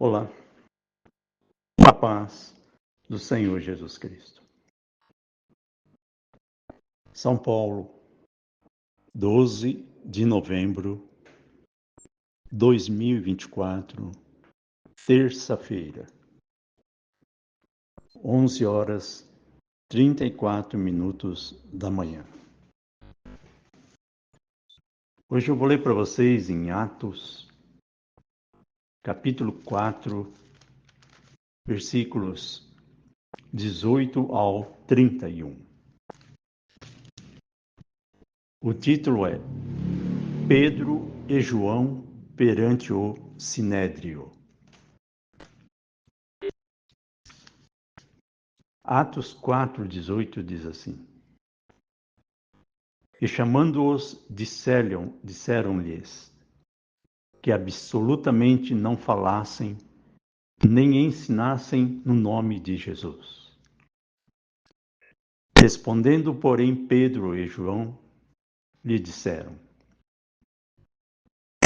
Olá, a paz do Senhor Jesus Cristo. São Paulo, 12 de novembro de 2024, terça-feira, 11h34 da manhã. Hoje eu vou ler para vocês em Atos, capítulo 4, versículos 18 ao 31. O título é Pedro e João perante o Sinédrio. Atos 4:18 diz assim: E chamando-os, disseram-lhes que absolutamente não falassem, nem ensinassem no nome de Jesus. Respondendo, porém, Pedro e João lhe disseram: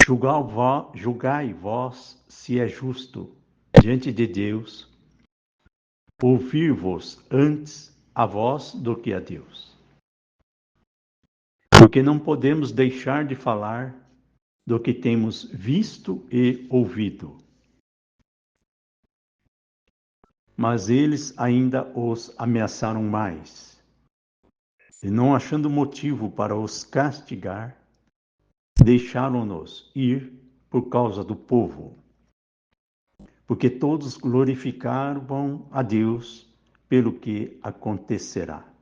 Julgai vós se é justo diante de Deus ouvir-vos antes a vós do que a Deus. Porque não podemos deixar de falar do que temos visto e ouvido. Mas eles ainda os ameaçaram mais. E não achando motivo para os castigar, deixaram-nos ir por causa do povo. Porque todos glorificavam a Deus pelo que acontecerá.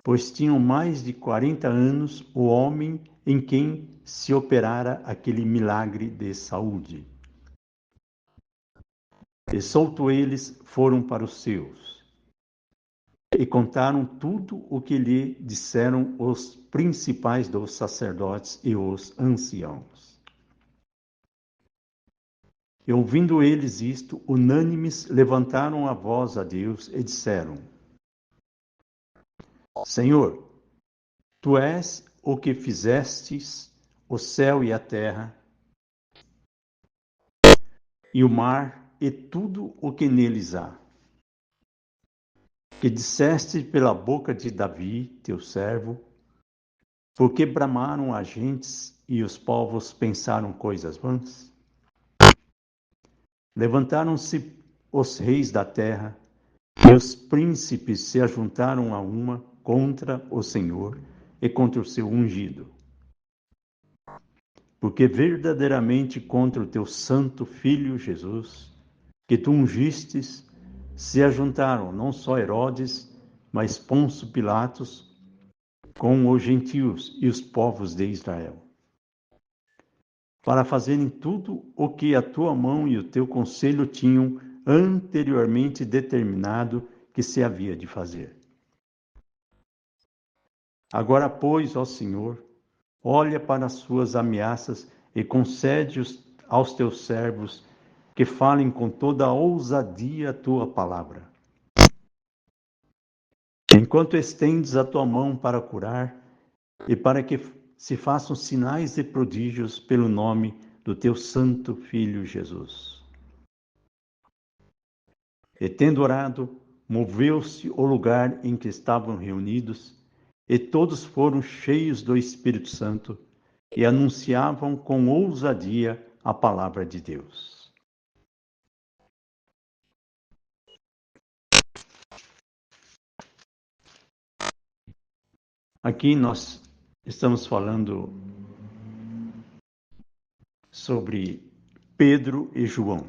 Pois tinham mais de 40 anos o homem em quem se operara aquele milagre de saúde. E solto eles foram para os seus, e contaram tudo o que lhe disseram os principais dos sacerdotes e os anciãos. E ouvindo eles isto, unânimes levantaram a voz a Deus e disseram: Senhor, tu és o que fizestes o céu e a terra, e o mar e tudo o que neles há. Que disseste pela boca de Davi, teu servo, porque bramaram as gentes e os povos pensaram coisas vãs? Levantaram-se os reis da terra, e os príncipes se ajuntaram a uma contra o Senhor e contra o seu ungido. Porque verdadeiramente contra o teu santo Filho Jesus, que tu ungistes, se ajuntaram não só Herodes, mas Pôncio Pilatos, com os gentios e os povos de Israel, para fazerem tudo o que a tua mão e o teu conselho tinham anteriormente determinado que se havia de fazer. Agora, pois, ó Senhor, olha para as suas ameaças e concede aos teus servos que falem com toda a ousadia a tua palavra. Enquanto estendes a tua mão para curar e para que se façam sinais e prodígios pelo nome do teu santo Filho Jesus. E tendo orado, moveu-se o lugar em que estavam reunidos, e todos foram cheios do Espírito Santo e anunciavam com ousadia a palavra de Deus. Aqui nós estamos falando sobre Pedro e João.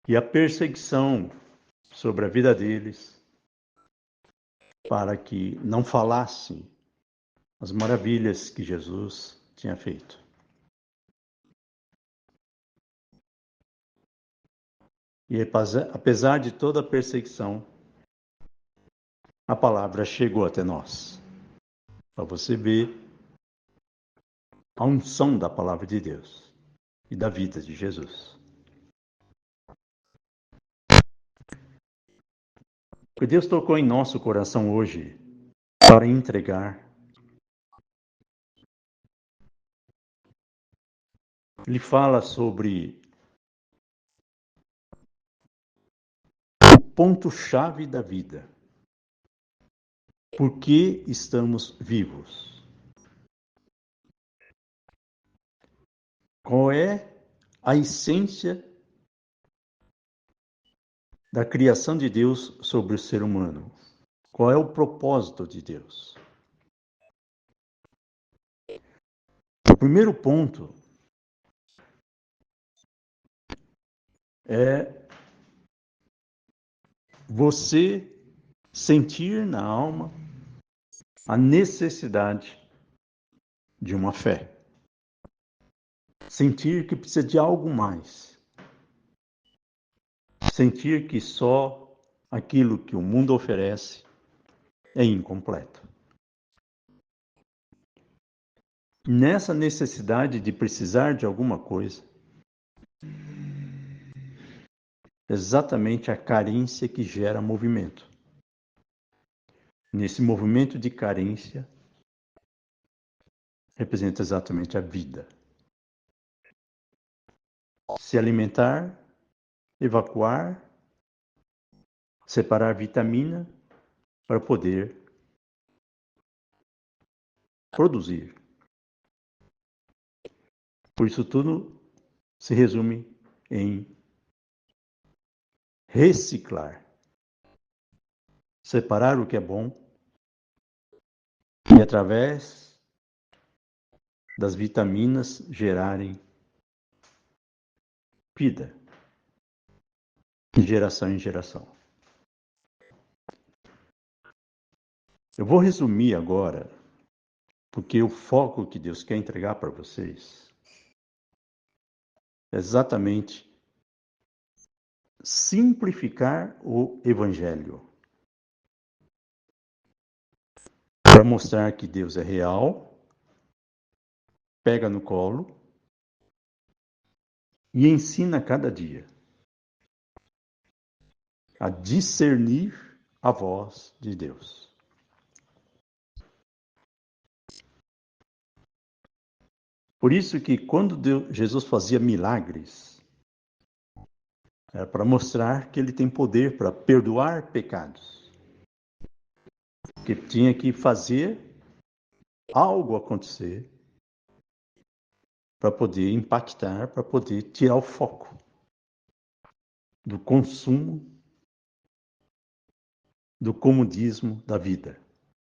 E a perseguição sobre a vida deles, para que não falassem as maravilhas que Jesus tinha feito. E apesar de toda a perseguição, a palavra chegou até nós. Para você ver a unção da palavra de Deus e da vida de Jesus. O que Deus tocou em nosso coração hoje para entregar ele fala sobre o ponto-chave da vida. Por que estamos vivos? Qual é a essência da criação de Deus sobre o ser humano? Qual é o propósito de Deus? O primeiro ponto é você sentir na alma a necessidade de uma fé. Sentir que precisa de algo mais. Sentir que só aquilo que o mundo oferece é incompleto. Nessa necessidade de precisar de alguma coisa, exatamente a carência que gera movimento. Nesse movimento de carência, representa exatamente a vida. Se alimentar, evacuar, separar vitamina para poder produzir. Por isso tudo se resume em reciclar. Separar o que é bom e através das vitaminas gerarem vida, de geração em geração. Eu vou resumir agora, porque o foco que Deus quer entregar para vocês é exatamente simplificar o Evangelho. Para mostrar que Deus é real, pega no colo e ensina cada dia a discernir a voz de Deus. Por isso que quando Jesus fazia milagres, era para mostrar que ele tem poder para perdoar pecados. Que tinha que fazer algo acontecer para poder impactar, para poder tirar o foco do consumo, do comodismo da vida.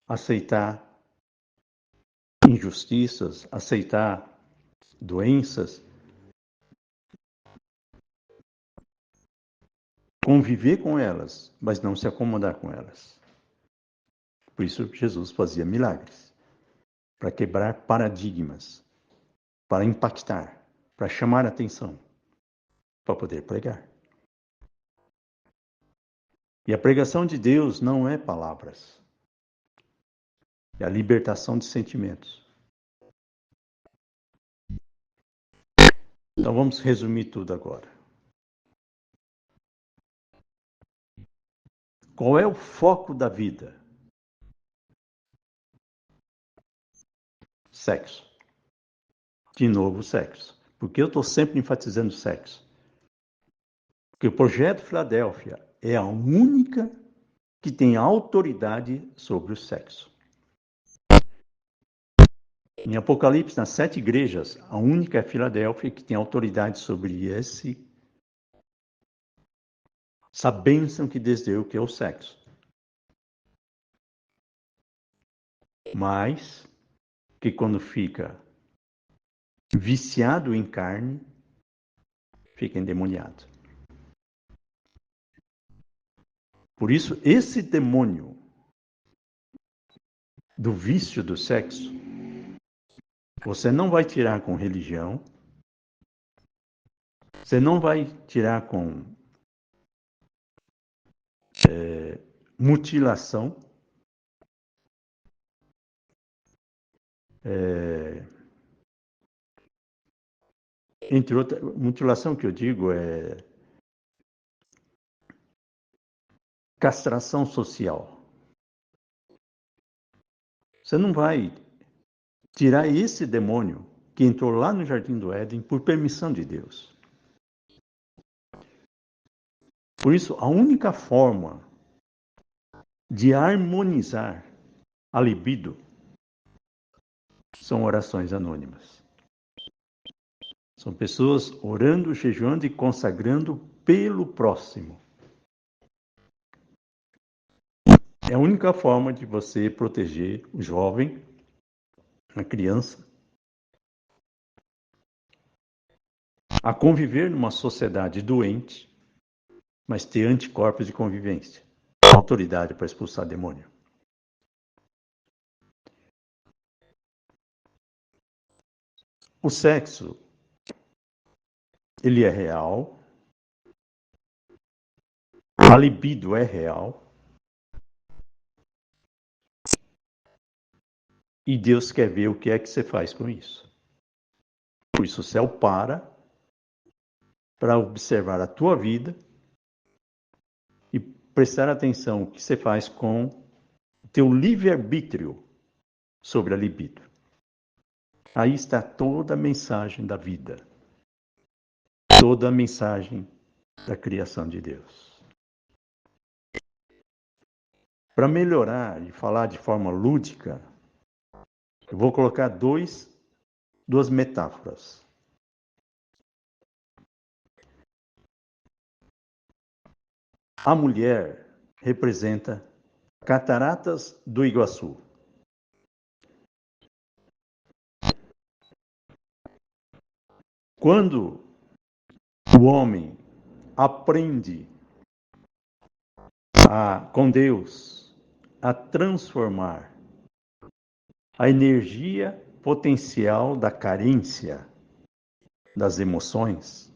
Aceitar injustiças, aceitar doenças, conviver com elas, mas não se acomodar com elas. Por isso Jesus fazia milagres, para quebrar paradigmas, para impactar, para chamar a atenção, para poder pregar. E a pregação de Deus não é palavras, é a libertação de sentimentos. Então vamos resumir tudo agora. Qual é o foco da vida? Sexo. De novo, sexo. Por que eu estou sempre enfatizando sexo? Porque o Projeto Filadélfia é a única que tem autoridade sobre o sexo. Em Apocalipse, nas 7 igrejas, a única é Filadélfia que tem autoridade sobre essa bênção que Deus deu, que é o sexo. Mas que quando fica viciado em carne, fica endemoniado. Por isso, esse demônio do vício do sexo, você não vai tirar com religião, você não vai tirar com mutilação, entre outras, mutilação que eu digo é castração social. Você não vai tirar esse demônio que entrou lá no Jardim do Éden por permissão de Deus. Por isso, a única forma de harmonizar a libido são orações anônimas. São pessoas orando, jejuando e consagrando pelo próximo. É a única forma de você proteger o jovem, a criança, a conviver numa sociedade doente, mas ter anticorpos de convivência, autoridade para expulsar demônio. O sexo, ele é real, a libido é real, e Deus quer ver o que é que você faz com isso. Por isso o céu para observar a tua vida e prestar atenção o que você faz com o teu livre-arbítrio sobre a libido. Aí está toda a mensagem da vida, toda a mensagem da criação de Deus. Para melhorar e falar de forma lúdica, eu vou colocar duas metáforas. A mulher representa Cataratas do Iguaçu. Quando o homem aprende com Deus a transformar a energia potencial da carência das emoções,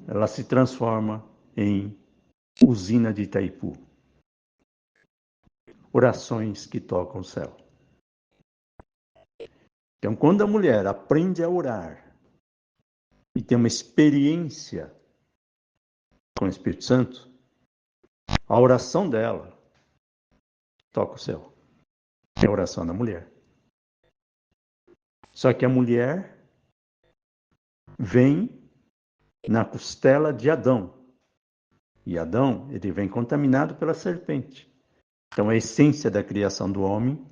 ela se transforma em usina de Itaipu. Orações que tocam o céu. Então, quando a mulher aprende a orar e tem uma experiência com o Espírito Santo, a oração dela toca o céu. É a oração da mulher. Só que a mulher vem na costela de Adão. E Adão, ele vem contaminado pela serpente. Então, a essência da criação do homem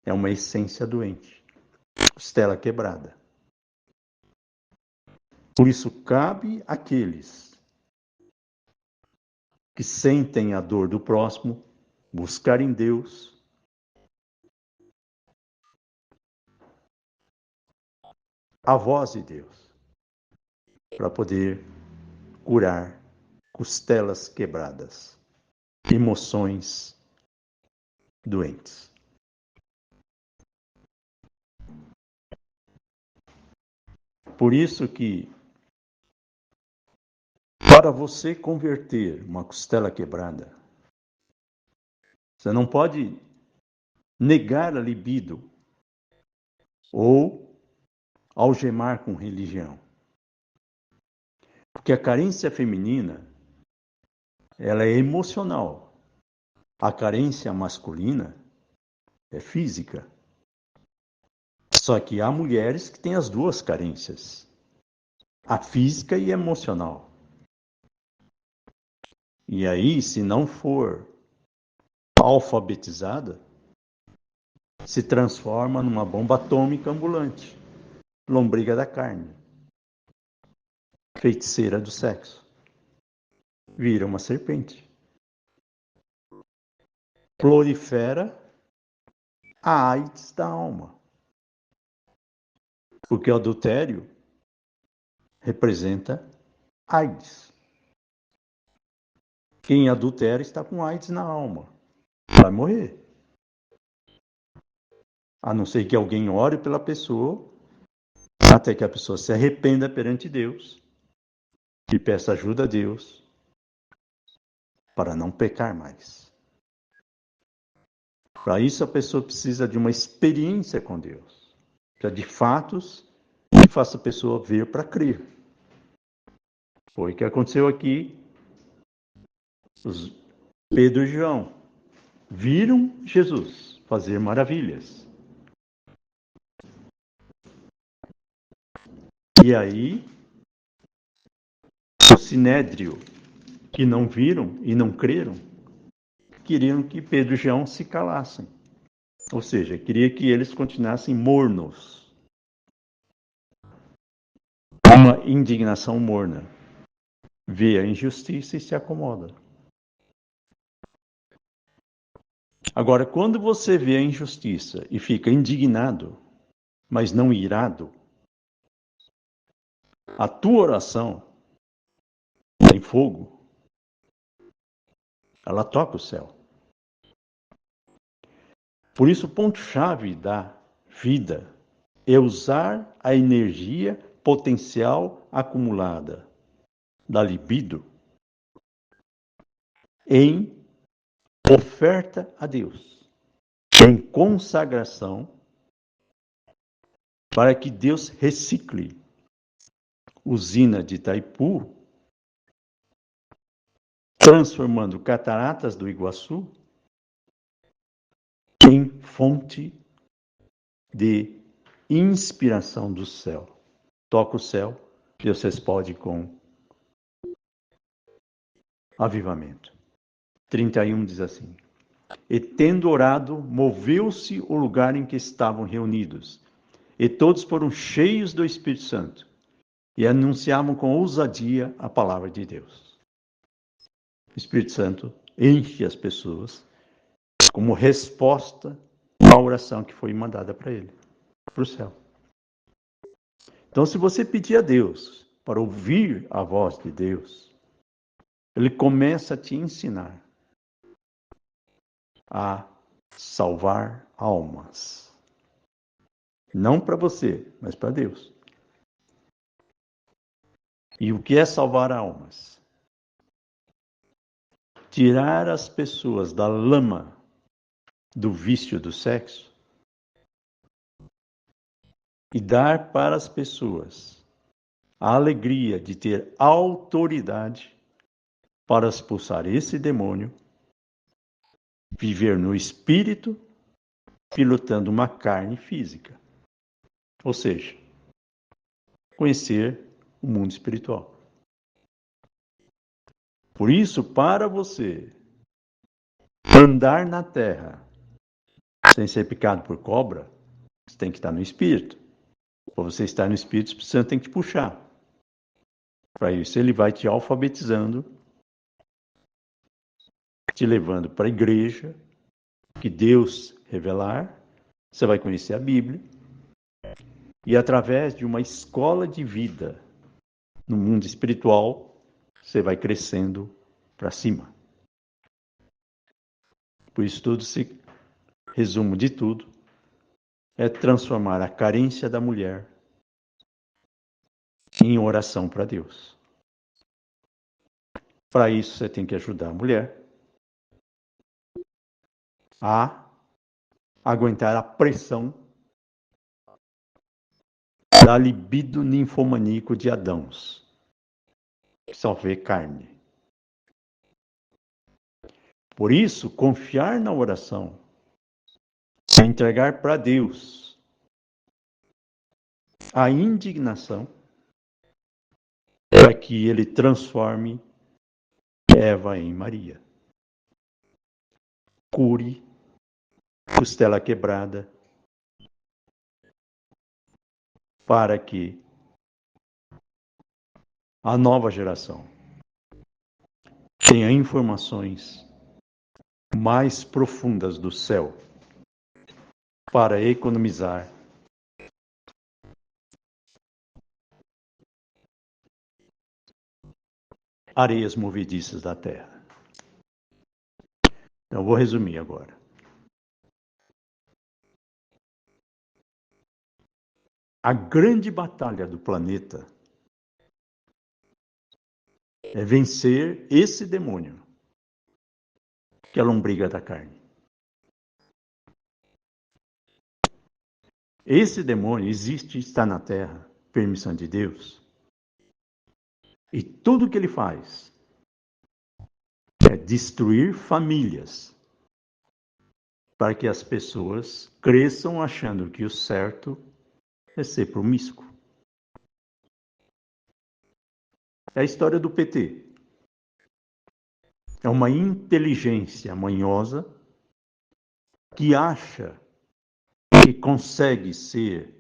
é uma essência doente. Costela quebrada. Por isso, cabe àqueles que sentem a dor do próximo buscar em Deus a voz de Deus para poder curar costelas quebradas, emoções doentes. Por isso que, para você converter uma costela quebrada, você não pode negar a libido ou algemar com religião. Porque a carência feminina, ela é emocional. A carência masculina é física. Só que há mulheres que têm as duas carências, a física e a emocional. E aí, se não for alfabetizada, se transforma numa bomba atômica ambulante, lombriga da carne, feiticeira do sexo. Vira uma serpente. Prolifera a AIDS da alma. Porque o adultério representa AIDS. Quem adultera está com AIDS na alma. Vai morrer. A não ser que alguém ore pela pessoa, até que a pessoa se arrependa perante Deus e peça ajuda a Deus para não pecar mais. Para isso, a pessoa precisa de uma experiência com Deus, precisa de fatos que faça a pessoa ver para crer. Foi o que aconteceu aqui. Os Pedro e João viram Jesus fazer maravilhas. E aí, o Sinédrio, que não viram e não creram, queriam que Pedro e João se calassem. Ou seja, queria que eles continuassem mornos. Uma indignação morna. Vê a injustiça e se acomoda. Agora, quando você vê a injustiça e fica indignado, mas não irado, a tua oração tem fogo, ela toca o céu. Por isso, o ponto-chave da vida é usar a energia potencial acumulada da libido em oferta a Deus, em consagração, para que Deus recicle usina de Itaipu, transformando cataratas do Iguaçu em fonte de inspiração do céu. Toca o céu, Deus responde com avivamento. 31 diz assim: E tendo orado, moveu-se o lugar em que estavam reunidos, e todos foram cheios do Espírito Santo, e anunciavam com ousadia a palavra de Deus. O Espírito Santo enche as pessoas como resposta à oração que foi mandada para ele, para o céu. Então, se você pedir a Deus para ouvir a voz de Deus, ele começa a te ensinar a salvar almas. Não para você, mas para Deus. E o que é salvar almas? Tirar as pessoas da lama do vício do sexo e dar para as pessoas a alegria de ter autoridade para expulsar esse demônio, viver no espírito, pilotando uma carne física. Ou seja, conhecer o mundo espiritual. Por isso, para você andar na terra sem ser picado por cobra, você tem que estar no espírito. Para você estar no espírito, o Espírito Santo tem que te puxar. Para isso, ele vai te alfabetizando, te levando para a igreja, que Deus revelar, você vai conhecer a Bíblia, e através de uma escola de vida no mundo espiritual, você vai crescendo para cima. Por isso, resumo de tudo, é transformar a carência da mulher em oração para Deus. Para isso, você tem que ajudar a mulher a aguentar a pressão da libido ninfomaníaco de Adãos, que só vê carne. Por isso, confiar na oração é entregar para Deus a indignação para que ele transforme Eva em Maria. Cure costela quebrada, para que a nova geração tenha informações mais profundas do céu para economizar areias movediças da terra. Então, eu vou resumir agora. A grande batalha do planeta é vencer esse demônio, que é a lombriga da carne. Esse demônio existe, está na Terra, permissão de Deus. E tudo que ele faz é destruir famílias, para que as pessoas cresçam achando que o certo é ser promíscuo. É a história do PT. É uma inteligência manhosa que acha que consegue ser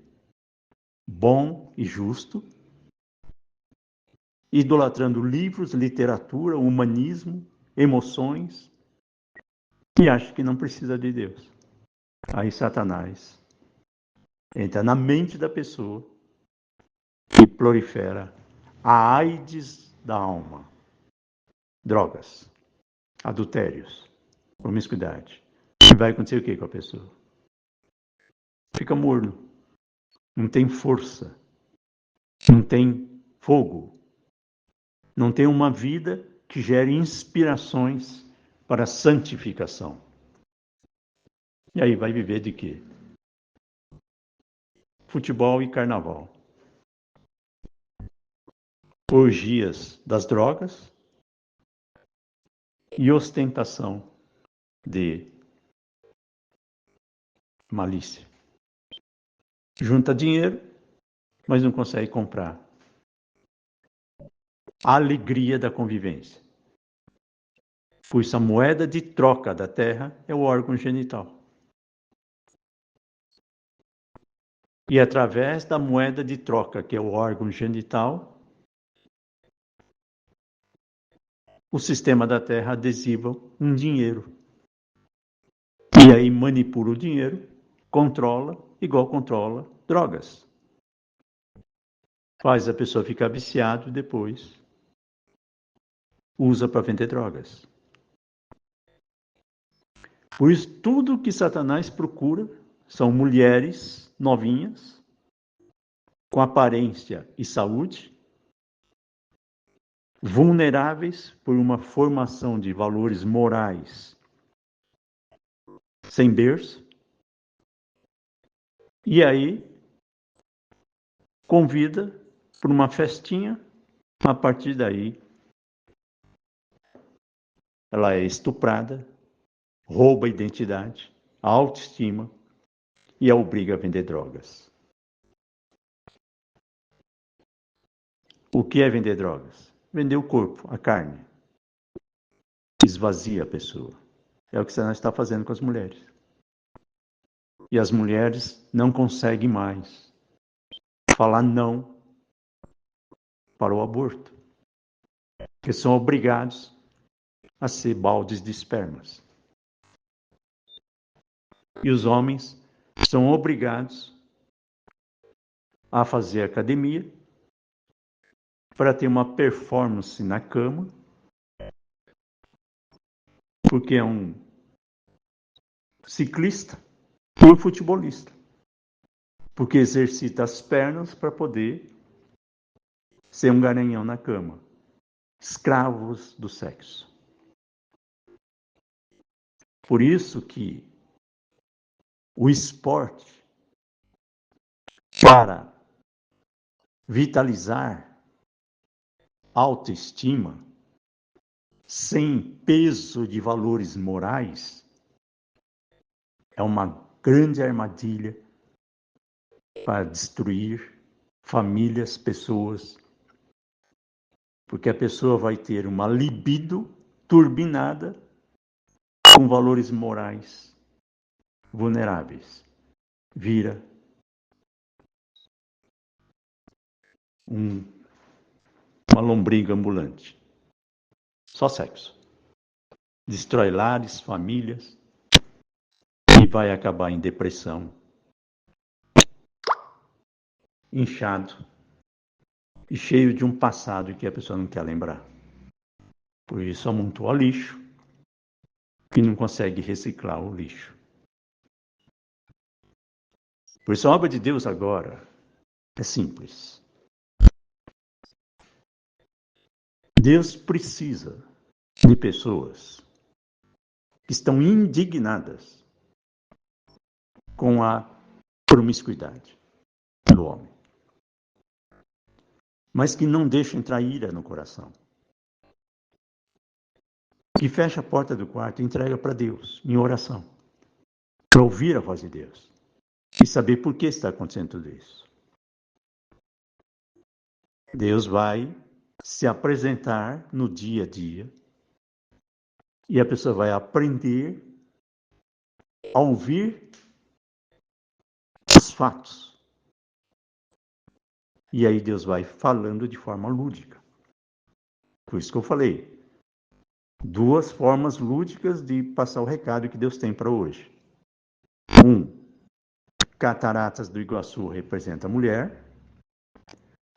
bom e justo, idolatrando livros, literatura, humanismo, emoções, e acha que não precisa de Deus. Aí Satanás entra na mente da pessoa e prolifera a AIDS da alma. Drogas, adultérios, promiscuidade. E vai acontecer o que com a pessoa? Fica morno, não tem força, não tem fogo, não tem uma vida que gere inspirações para a santificação. E aí vai viver de quê? Futebol e carnaval. Orgias das drogas e ostentação de malícia. Junta dinheiro, mas não consegue comprar a alegria da convivência. Pois a moeda de troca da terra é o órgão genital. E através da moeda de troca, que é o órgão genital, o sistema da terra adesiva um dinheiro. E aí manipula o dinheiro, controla, igual controla drogas. Faz a pessoa ficar viciada e depois usa para vender drogas. Por isso, tudo que Satanás procura são mulheres novinhas, com aparência e saúde, vulneráveis por uma formação de valores morais sem berço, e aí convida para uma festinha, a partir daí ela é estuprada, rouba a identidade, a autoestima e a obriga a vender drogas. O que é vender drogas? Vender o corpo, a carne. Esvazia a pessoa. É o que Satanás está fazendo com as mulheres. E as mulheres não conseguem mais falar não para o aborto, porque são obrigados a ser baldes de espermas. E os homens são obrigados a fazer academia para ter uma performance na cama, porque é um ciclista ou futebolista, porque exercita as pernas para poder ser um garanhão na cama. Escravos do sexo. Por isso que o esporte, para vitalizar autoestima, sem peso de valores morais, é uma grande armadilha para destruir famílias, pessoas, porque a pessoa vai ter uma libido turbinada com valores morais vulneráveis. Vira uma lombriga ambulante. Só sexo. Destrói lares, famílias e vai acabar em depressão, inchado e cheio de um passado que a pessoa não quer lembrar. Por isso amontoa lixo e não consegue reciclar o lixo. Por isso a obra de Deus agora é simples. Deus precisa de pessoas que estão indignadas com a promiscuidade do homem, mas que não deixam entrar ira no coração. Que fecha a porta do quarto e entrega para Deus, em oração, para ouvir a voz de Deus e saber por que está acontecendo tudo isso. Deus vai se apresentar no dia a dia e a pessoa vai aprender a ouvir os fatos. E aí Deus vai falando de forma lúdica. Por isso que eu falei, 2 formas lúdicas de passar o recado que Deus tem para hoje. 1, Cataratas do Iguaçu representa a mulher.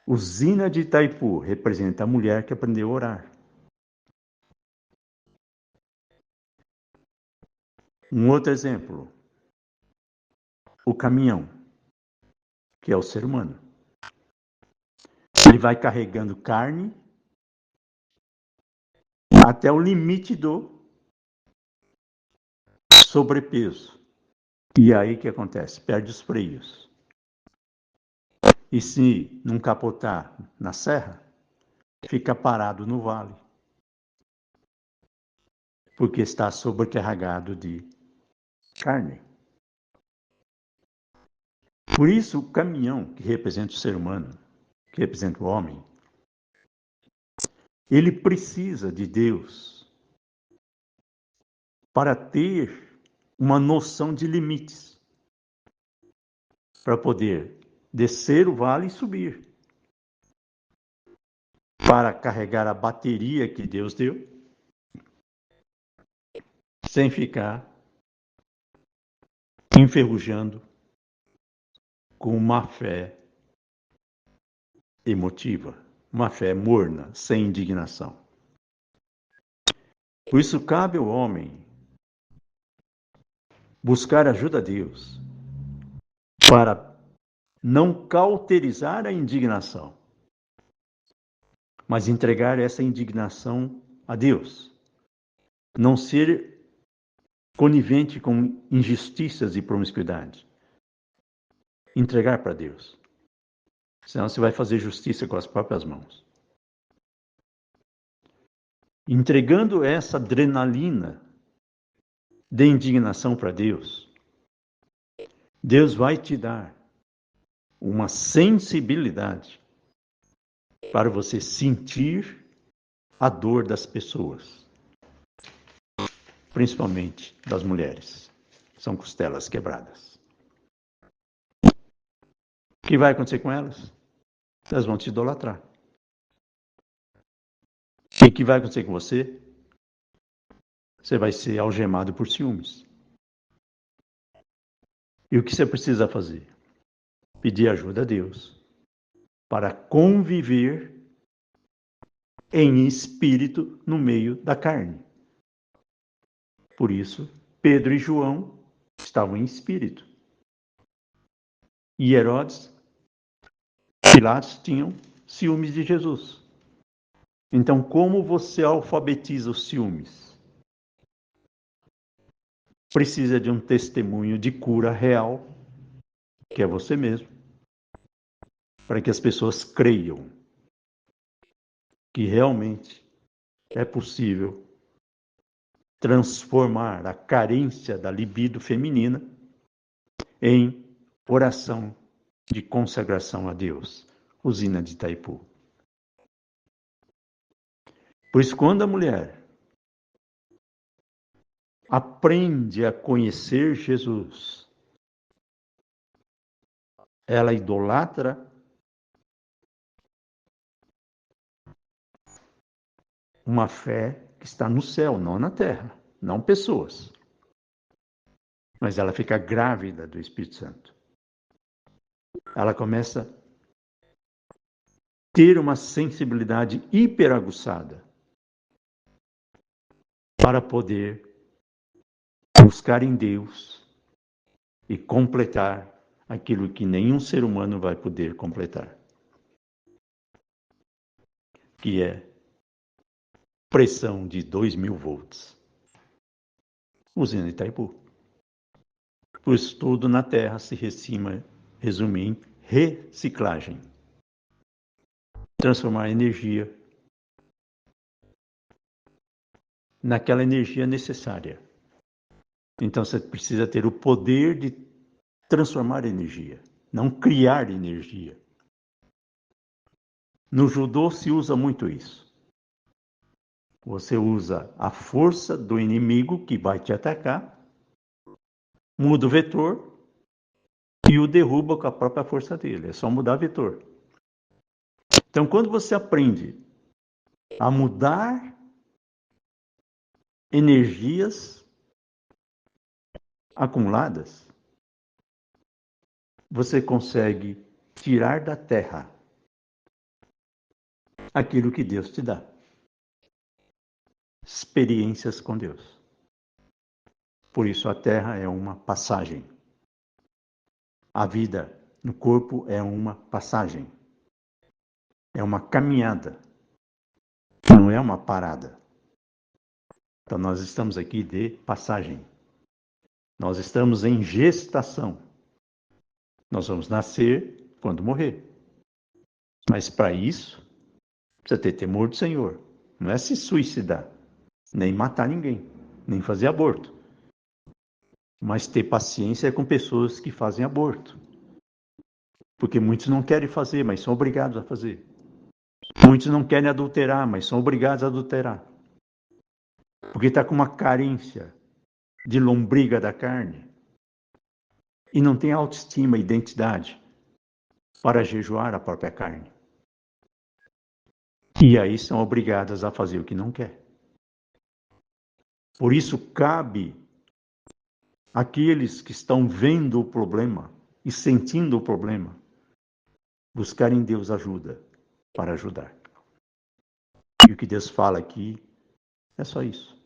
Usina de Itaipu representa a mulher que aprendeu a orar. Um outro exemplo, o caminhão, que é o ser humano. Ele vai carregando carne até o limite do sobrepeso. E aí o que acontece? Perde os freios. E se não capotar na serra, fica parado no vale. Porque está sobrecarregado de carne. Por isso, o caminhão, que representa o ser humano, que representa o homem, ele precisa de Deus para ter uma noção de limites, para poder descer o vale e subir, para carregar a bateria que Deus deu, sem ficar enferrujando com uma fé emotiva, uma fé morna, sem indignação. Por isso cabe ao homem buscar ajuda a Deus para não cauterizar a indignação, mas entregar essa indignação a Deus. Não ser conivente com injustiças e promiscuidade. Entregar para Deus. Senão você vai fazer justiça com as próprias mãos. Entregando essa adrenalina de indignação para Deus, Deus vai te dar uma sensibilidade para você sentir a dor das pessoas, principalmente das mulheres. São costelas quebradas. O que vai acontecer com elas? Elas vão te idolatrar. E o que vai acontecer com você? Você vai ser algemado por ciúmes. E o que você precisa fazer? Pedir ajuda a Deus para conviver em espírito no meio da carne. Por isso, Pedro e João estavam em espírito. E Herodes, Pilatos tinham ciúmes de Jesus. Então, como você alfabetiza os ciúmes? Precisa de um testemunho de cura real, que é você mesmo, para que as pessoas creiam que realmente é possível transformar a carência da libido feminina em oração de consagração a Deus. Usina de Itaipu. Por isso, quando a mulher aprende a conhecer Jesus, ela idolatra uma fé que está no céu, não na terra, não pessoas. Mas ela fica grávida do Espírito Santo. Ela começa a ter uma sensibilidade hiperaguçada para poder buscar em Deus e completar aquilo que nenhum ser humano vai poder completar, que é pressão de 2.000 volts. Usina de Itaipu. Pois tudo na Terra se resume em reciclagem. Transformar a energia naquela energia necessária. Então você precisa ter o poder de transformar energia, não criar energia. No judô se usa muito isso. Você usa a força do inimigo que vai te atacar, muda o vetor e o derruba com a própria força dele. É só mudar o vetor. Então, quando você aprende a mudar energias acumuladas, você consegue tirar da terra aquilo que Deus te dá. Experiências com Deus. Por isso a terra é uma passagem. A vida no corpo é uma passagem. É uma caminhada. Não é uma parada. Então nós estamos aqui de passagem. Nós estamos em gestação. Nós vamos nascer quando morrer. Mas para isso, precisa ter temor do Senhor. Não é se suicidar, nem matar ninguém, nem fazer aborto. Mas ter paciência com pessoas que fazem aborto. Porque muitos não querem fazer, mas são obrigados a fazer. Muitos não querem adulterar, mas são obrigados a adulterar. Porque está com uma carência de lombriga da carne e não tem autoestima e identidade para jejuar a própria carne. E aí são obrigadas a fazer o que não quer. Por isso cabe àqueles que estão vendo o problema e sentindo o problema buscar em Deus ajuda para ajudar. E o que Deus fala aqui é só isso.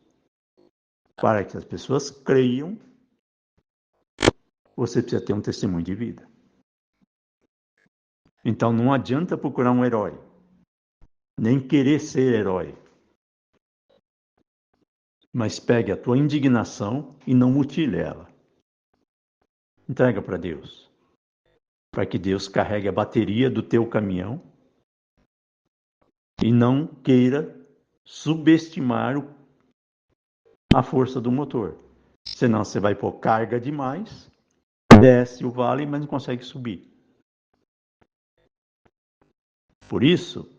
Para que as pessoas creiam, você precisa ter um testemunho de vida. Então não adianta procurar um herói, nem querer ser herói. Mas pegue a tua indignação e não mutile ela. Entrega para Deus. Para que Deus carregue a bateria do teu caminhão e não queira subestimar a força do motor. Senão você vai pôr carga demais, desce o vale, mas não consegue subir. Por isso,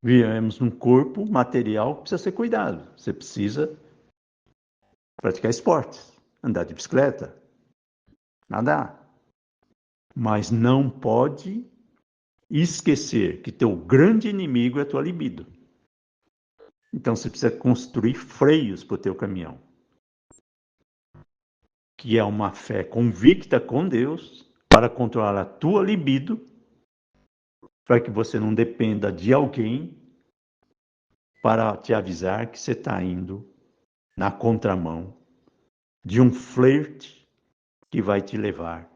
vivemos num corpo material que precisa ser cuidado. Você precisa praticar esportes, andar de bicicleta, nadar. Mas não pode esquecer que teu grande inimigo é a tua libido. Então você precisa construir freios para o teu caminhão. Que é uma fé convicta com Deus para controlar a tua libido, para que você não dependa de alguém para te avisar que você está indo na contramão de um flerte que vai te levar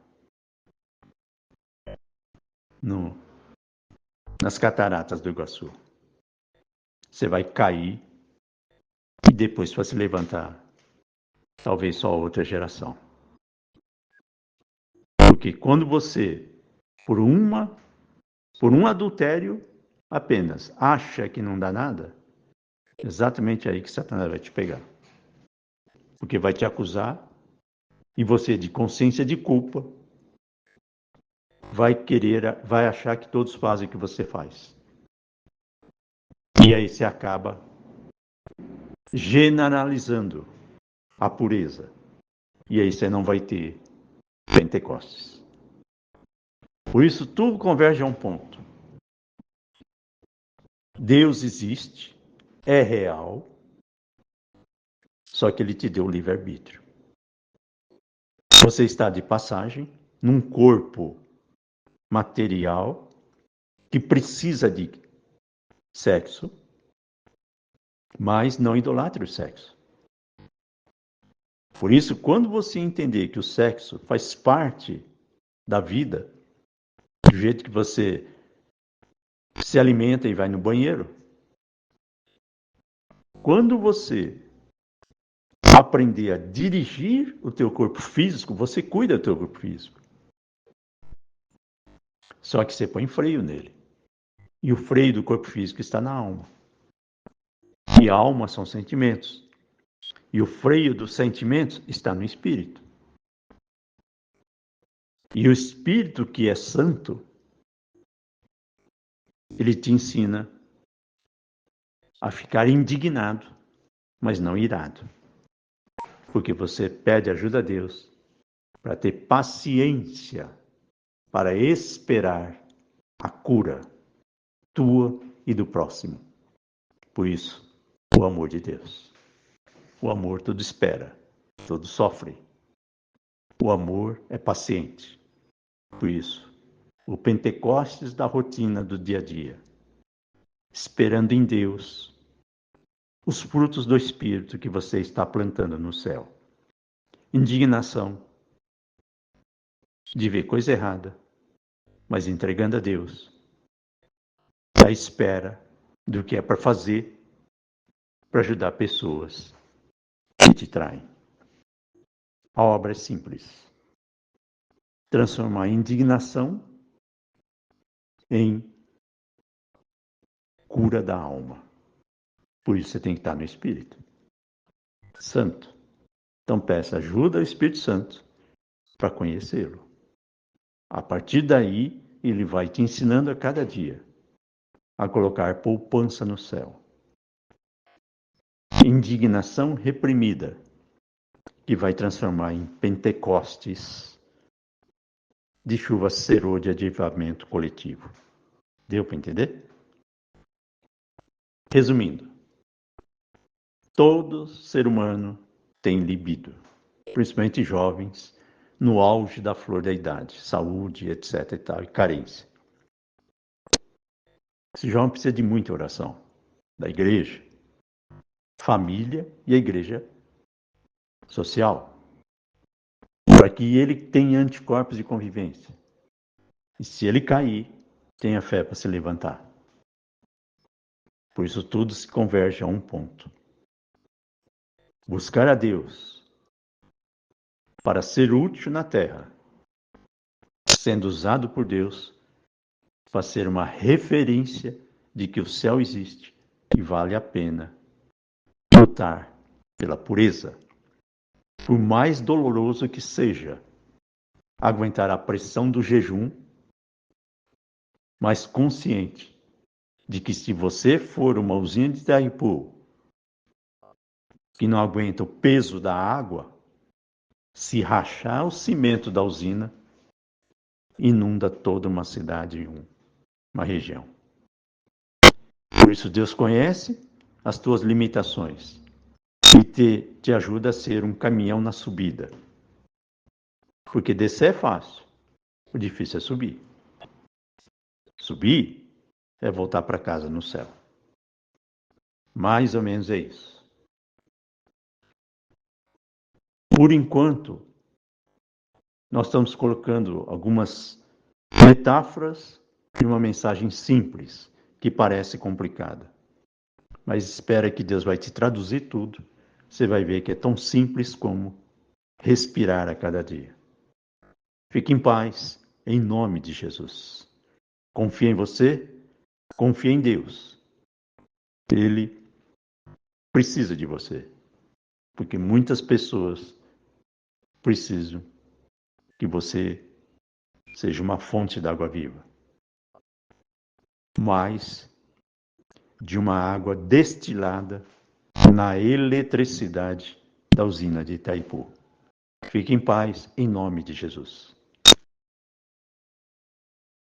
nas cataratas do Iguaçu. Você vai cair e depois vai se levantar, talvez só outra geração. Porque quando você, por um adultério apenas, acha que não dá nada, exatamente aí que Satanás vai te pegar. Porque vai te acusar e você, de consciência de culpa, vai achar que todos fazem o que você faz. E aí você acaba generalizando a pureza. E aí você não vai ter Pentecostes. Por isso tudo converge a um ponto. Deus existe, é real, só que ele te deu o livre-arbítrio. Você está de passagem num corpo material que precisa de sexo, mas não idolatre o sexo. Por isso, quando você entender que o sexo faz parte da vida, do jeito que você se alimenta e vai no banheiro, quando você aprender a dirigir o teu corpo físico, você cuida do teu corpo físico. Só que você põe freio nele. E o freio do corpo físico está na alma. E a alma são sentimentos. E o freio dos sentimentos está no espírito. E o espírito, que é santo, ele te ensina a ficar indignado, mas não irado. Porque você pede ajuda a Deus para ter paciência, para esperar a cura tua e do próximo. Por isso, o amor de Deus. O amor tudo espera, tudo sofre. O amor é paciente. Por isso, o Pentecostes da rotina do dia a dia, esperando em Deus os frutos do Espírito que você está plantando no céu. Indignação de ver coisa errada, mas entregando a Deus, à espera do que é para fazer para ajudar pessoas que te traem. A obra é simples. Transformar a indignação em cura da alma. Por isso você tem que estar no Espírito Santo. Então peça ajuda ao Espírito Santo para conhecê-lo. A partir daí, ele vai te ensinando a cada dia a colocar poupança no céu. Indignação reprimida, que vai transformar em Pentecostes de chuva serô de avivamento coletivo. Deu para entender? Resumindo, todo ser humano tem libido, principalmente jovens, no auge da flor da idade, saúde, etc. e tal, e carência. Esse jovem precisa de muita oração da igreja, família e a igreja social, para que ele tenha anticorpos de convivência. E se ele cair, tenha fé para se levantar. Por isso tudo se converge a um ponto. Buscar a Deus para ser útil na terra, sendo usado por Deus para ser uma referência de que o céu existe e vale a pena lutar pela pureza. Por mais doloroso que seja, aguentar a pressão do jejum, mas consciente de que se você for uma usina de Itaipu que não aguenta o peso da água, se rachar o cimento da usina, inunda toda uma cidade, uma região. Por isso Deus conhece as tuas limitações e te ajuda a ser um caminhão na subida. Porque descer é fácil, o difícil é subir. Subir é voltar para casa no céu. Mais ou menos é isso. Por enquanto, nós estamos colocando algumas metáforas e uma mensagem simples, que parece complicada. Mas espera que Deus vai te traduzir tudo. Você vai ver que é tão simples como respirar a cada dia. Fique em paz, em nome de Jesus. Confia em você, confia em Deus. Ele precisa de você, porque muitas pessoas precisam que você seja uma fonte d'água viva, mas de uma água destilada na eletricidade da usina de Itaipu. Fique em paz, em nome de Jesus.